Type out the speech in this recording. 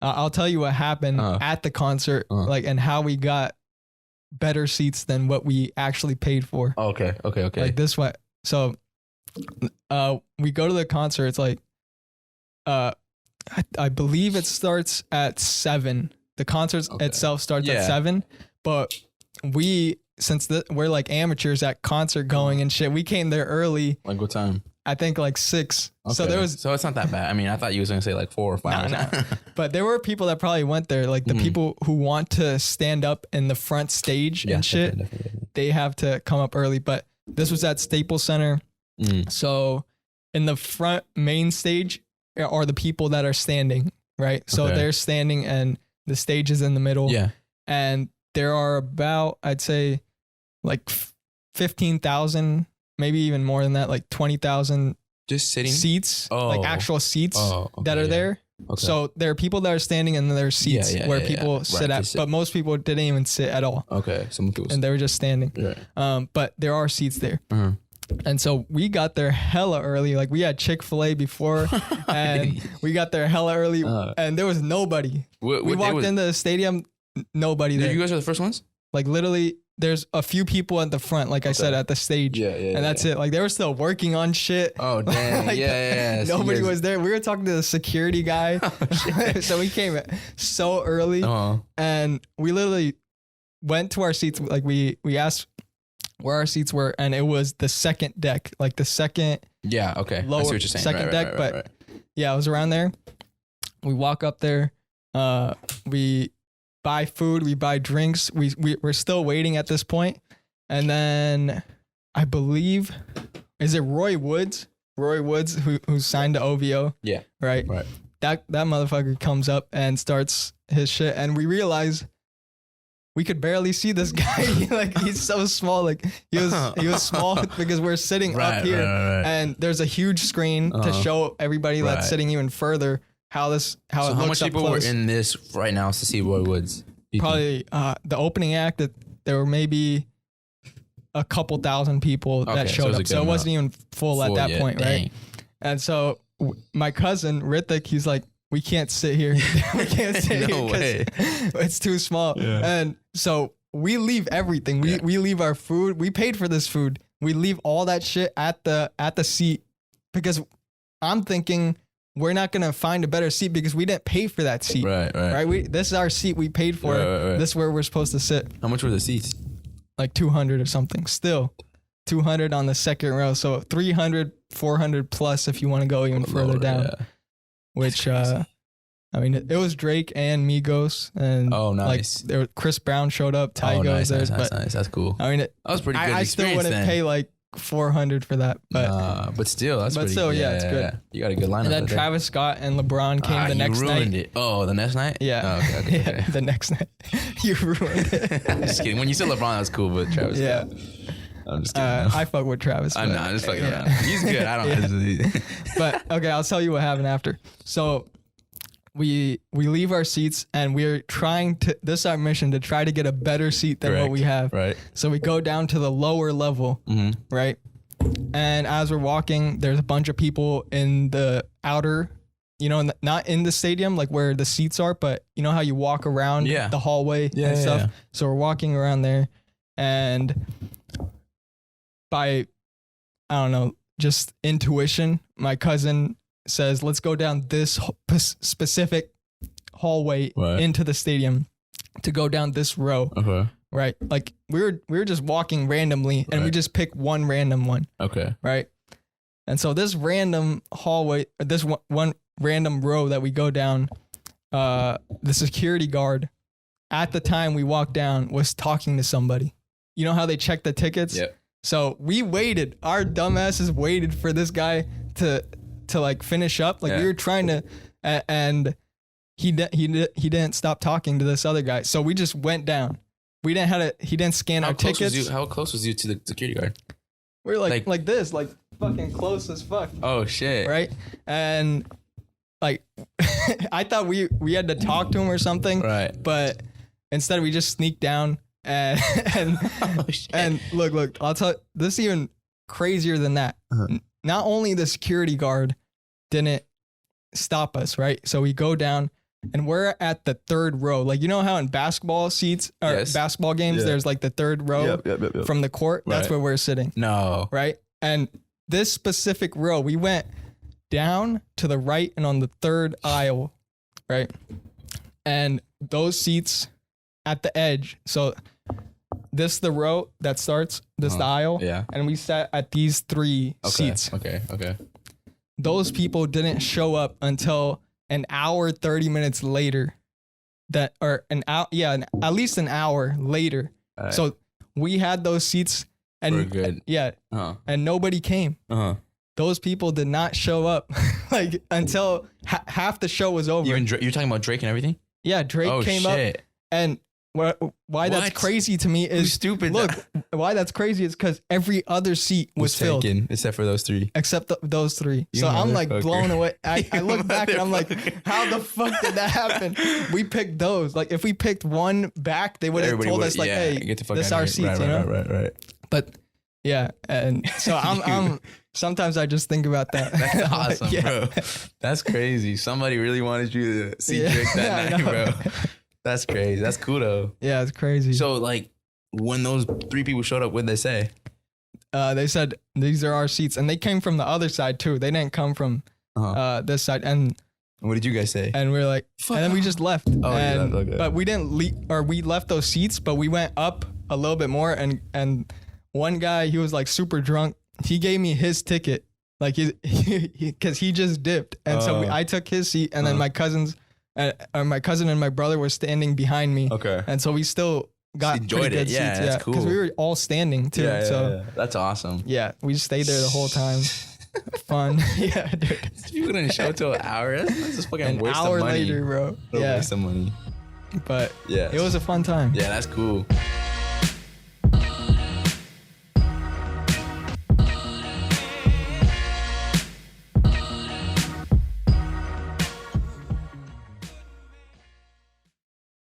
I'll tell you what happened at the concert, like, and how we got better seats than what we actually paid for. Okay. Like this way. So, we go to the concert. It's like, I believe it starts at 7. The concert itself starts at 7, but since we're like amateurs at concert going and shit, we came there early. Like what time? I think like 6. Okay. So it's not that bad. I mean, I thought you was gonna say like 4 or 5. No. But there were people that probably went there, like the people who want to stand up in the front stage and shit. Definitely. They have to come up early. But this was at Staples Center. So in the front main stage are the people that are standing, right? So they're standing and the stage is in the middle. Yeah. And there are about, I'd say, like 15,000, maybe even more than that, like 20,000 just sitting seats, like actual seats that are there. Okay. So there are people that are standing and there are seats where people sit at, but most people didn't even sit at all. Okay. Some people and they were just standing. Yeah. But there are seats there. And so we got there hella early. Like we had Chick-fil-A before and we got there hella early and there was nobody. We walked into the stadium, nobody there. You guys are the first ones? Like literally there's a few people at the front, like I said, at the stage. And that's it. Like they were still working on shit. Oh, dang. Like, nobody was there. We were talking to the security guy. So we came so early and we literally went to our seats. Like we asked where our seats were and it was the second deck, like the second lower I see what you're saying. Second deck. But yeah, it was around there. We walk up there. We buy food, we buy drinks. We're still waiting at this point. And then I believe, is it Roy Woods? Roy Woods who signed to OVO. Yeah. Right. That motherfucker comes up and starts his shit and we realize we could barely see this guy. Like he's so small. Like he was small because we're sitting up here and there's a huge screen to show everybody that's sitting even further how it looks up close. How much people were in this right now to see Roy Woods? Probably the opening act that there were maybe a couple thousand people that showed up. So it wasn't even full at that point, right? And so my cousin Rithik, he's like, we can't sit here. We can't sit here because it's too small. Yeah. And so we leave everything. We leave our food. We paid for this food. We leave all that shit at the seat because I'm thinking we're not gonna find a better seat because we didn't pay for that seat. Right. This is our seat. We paid for it. This is where we're supposed to sit. How much were the seats? Like 200 or something. Still 200 on the second row. So 300, 400 plus if you want to go even further down. Yeah. Which I mean, it was Drake and Migos and like Chris Brown showed up. Tyga was there. Nice. That's cool. I mean, that was pretty good. I still wouldn't pay like 400 for that, but still, that's pretty good. It's good. You got a good lineup. And then Travis Scott and LeBron came the next night. You ruined it. Oh, the next night? Yeah. Oh, okay. The next night. You ruined it. I'm just kidding. When you said LeBron, that was cool, but Travis Scott. I'm just kidding. I fuck with Travis. I'm not. I'm just fucking around. He's good. I don't. But okay, I'll tell you what happened after. So we leave our seats and we're trying to. This is our mission to try to get a better seat than what we have. Right. So we go down to the lower level. Right. And as we're walking, there's a bunch of people in the outer. Not in the stadium, like where the seats are, but you know how you walk around the hallway and stuff. Yeah. So we're walking around there, and by, I don't know, just intuition, my cousin says, let's go down this specific hallway into the stadium to go down this row. Okay. Right. Like we were just walking randomly and we just picked one random one. Okay. Right. And so this random hallway, this one random row that we go down, the security guard at the time we walked down was talking to somebody. You know how they check the tickets? Yep. So we waited. Our dumbasses waited for this guy to like finish up. Like we were trying to, and he didn't stop talking to this other guy. So we just went down. We didn't have to. He didn't scan our tickets. How close was you to the security guard? We're like this, like fucking close as fuck. Oh shit! Right, and like I thought we had to talk to him or something. Right, but instead we just sneaked down and and look. I'll tell you, this is even crazier than that. Not only the security guard didn't stop us, right? So we go down. and we're at the third row. Like, you know how in basketball seats or Yes. basketball games, there's like the third row Yep. from the court. That's Right. where we're sitting, No. right? And this specific row, we went down to the right and on the third aisle, right? And those seats at the edge. So this the row that starts, this the aisle. Yeah. And we sat at these three seats. Okay. Those people didn't show up until an hour, 30 minutes later. At least an hour later. Alright. So we had those seats We're and good. yeah, and nobody came. Those people did not show up like until half the show was over. Even you're talking about Drake and everything? Yeah, Drake came up, and why that's What? crazy to me Who's is stupid? look, why that's crazy is because every other seat was filled taken except for those three. except those three. You So I'm like motherfucker. blown away. I look back and I'm like, motherfucker. how the fuck did that happen? We picked those. Like if we picked one back, they would have Everybody told would- us like, yeah, hey, get the fuck this is outta our here. seats, you know? Right. But yeah, and so I'm sometimes I just think about that. That's awesome, Yeah. bro. That's crazy. Somebody really wanted you to see Yeah. Drake I that night, know. bro. That's crazy. That's cool though. Yeah, it's crazy. So like when those three people showed up, what'd they say? They said these are our seats, and they came from the other side too. They didn't come from this side, and What did you guys say? we were like, and then we just left. Oh, you and, left, okay. But we didn't leave, or we left those seats, but we went up a little bit more, and one guy, he was like super drunk. He gave me his ticket, like because he just dipped, and so I took his seat, and then my cousin and my brother were standing behind me. Okay. And so we still got Enjoyed pretty it. good Yeah, seats. that's because cool. we were all standing too. That's awesome. Yeah, we just stayed there the whole time. Fun. Yeah, dude. You didn't show till an hour. That's just fucking An waste hour of money. later, bro. What a Yeah, waste of money. but Yeah. it was a fun time. Yeah, that's cool.